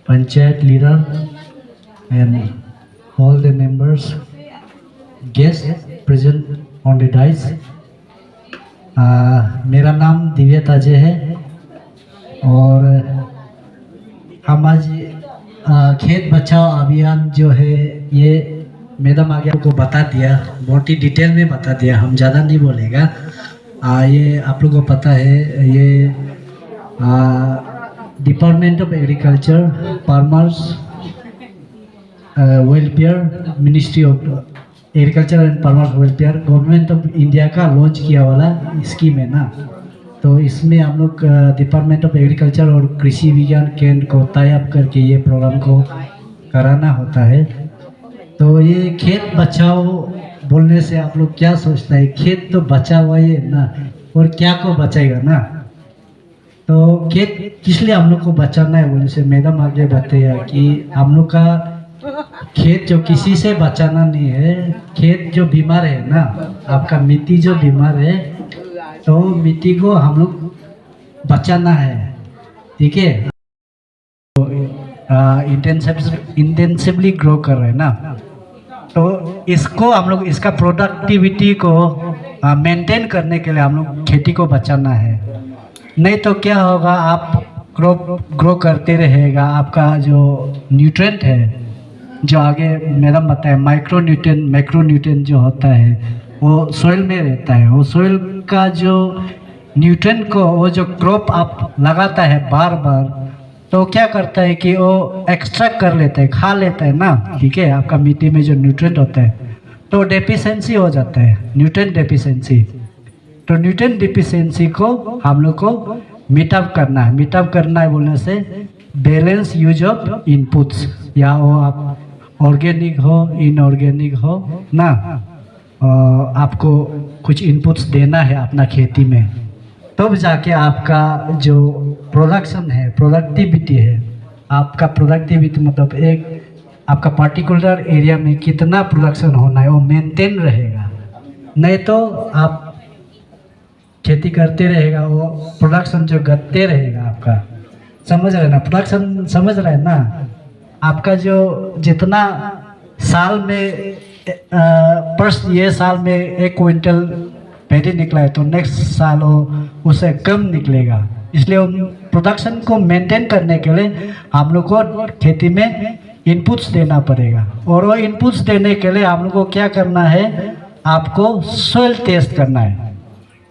panchayat leader and all the members, guests present on the dais. मेरा नाम दिव्या ताजे है और हम आज खेत बचाओ अभियान जो है ये मैडम आगे आपको बता दिया, बहुत ही डिटेल में बता दिया, हम ज़्यादा नहीं बोलेगा। ये आप लोगों को पता है, ये department of agriculture, farmers welfare, ministry of agriculture and farmers welfare, government of India का लॉन्च किया वाला स्कीम है ना। तो इसमें हम लोग डिपार्टमेंट ऑफ एग्रीकल्चर और कृषि विज्ञान केंद्र को टाई अप करके ये प्रोग्राम को कराना होता है। तो ये खेत बचाओ बोलने से आप लोग क्या सोचता है? खेत तो बचा हुआ ही है ना, और क्या को बचाएगा ना। तो खेत किस लिए हम लोग को बचाना है बोलने से मैडम आगे बताया कि हम लोग का खेत जो किसी से बचाना नहीं है, खेत जो बीमार है ना, आपका मिट्टी जो बीमार है, तो मिट्टी को हम लोग बचाना है, ठीक है। तो इंटेंसिवली ग्रो कर रहे हैं ना, तो इसको हम लोग, इसका प्रोडक्टिविटी को मेंटेन करने के लिए हम लोग खेती को बचाना है। नहीं तो क्या होगा, आप ग्रो करते रहेगा, आपका जो न्यूट्रिएंट है, जो आगे मैडम बताया माइक्रो न्यूट्रिएंट, मैक्रो न्यूट्रिएंट जो होता है वो सोइल में रहता है। वो सोइल का जो न्यूट्रिएंट को वो जो क्रॉप आप लगाता है बार बार, तो क्या करता है कि वो एक्सट्रैक्ट कर लेता है, खा लेता है ना, ठीक है। आपका मिट्टी में जो न्यूट्रिएंट होता है तो डेफिशिएंसी हो जाता है, न्यूट्रिएंट डेफिशिएंसी। तो न्यूट्रिएंट डेफिशिएंसी को हम लोग को मीट अप करना है। मीट अप करना है बोलने से बैलेंस यूज ऑफ इनपुट्स, या वो आप ऑर्गेनिक हो इनऑर्गेनिक हो ना, आपको कुछ इनपुट्स देना है अपना खेती में, तब जाके आपका जो प्रोडक्शन है, प्रोडक्टिविटी है, आपका प्रोडक्टिविटी मतलब एक आपका पर्टिकुलर एरिया में कितना प्रोडक्शन होना है वो मेंटेन रहेगा। नहीं तो आप खेती करते रहेगा, वो प्रोडक्शन जो घटते रहेगा आपका, समझ रहे ना, प्रोडक्शन समझ रहे ना। आपका जो जितना साल में ये साल में 1 क्विंटल पैडी निकला है, तो नेक्स्ट साल वो उससे कम निकलेगा। इसलिए प्रोडक्शन को मेंटेन करने के लिए हम लोग को खेती में इनपुट्स देना पड़ेगा। और वो इनपुट्स देने के लिए हम लोग को क्या करना है, आपको सोइल टेस्ट करना है,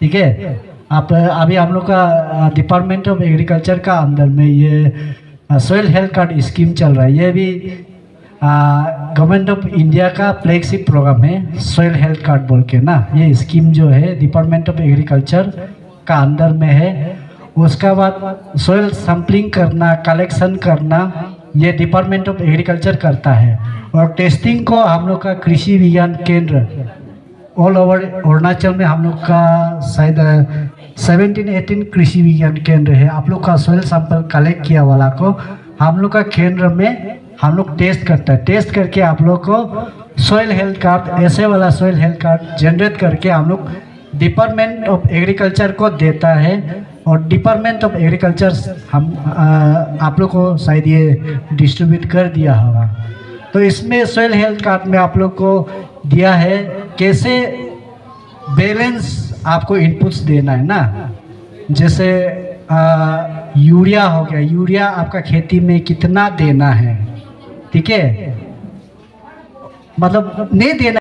ठीक है। आप अभी हम लोग का डिपार्टमेंट ऑफ एग्रीकल्चर का अंदर में ये सोइल हेल्थ कार्ड स्कीम चल रहा है। ये भी गवर्नमेंट ऑफ इंडिया का फ्लैगशिप प्रोग्राम है, सोइल हेल्थ कार्ड बोल के ना। ये स्कीम जो है डिपार्टमेंट ऑफ एग्रीकल्चर का अंदर में है। उसका बाद सोइल सैंपलिंग करना, कलेक्शन करना, ये डिपार्टमेंट ऑफ एग्रीकल्चर करता है। और टेस्टिंग को हम लोग का कृषि विज्ञान केंद्र ऑल ओवर अरुणाचल में हम लोग का शायद 17-18 कृषि विज्ञान केंद्र है। आप लोग का सोइल सैंपल कलेक्ट किया वाला को हम लोग का केंद्र में हम लोग टेस्ट करता है। टेस्ट करके आप लोग को सोइल हेल्थ कार्ड, ऐसे वाला सोइल हेल्थ कार्ड जनरेट करके हम लोग डिपार्टमेंट ऑफ एग्रीकल्चर को देता है। और डिपार्टमेंट ऑफ एग्रीकल्चर हम आप लोग को शायद ये डिस्ट्रीब्यूट कर दिया होगा। तो इसमें सोइल हेल्थ कार्ड में आप लोग को दिया है कैसे बैलेंस आपको इनपुट्स देना है ना। जैसे यूरिया हो गया, यूरिया आपका खेती में कितना देना है, ठीक है, मतलब नहीं देना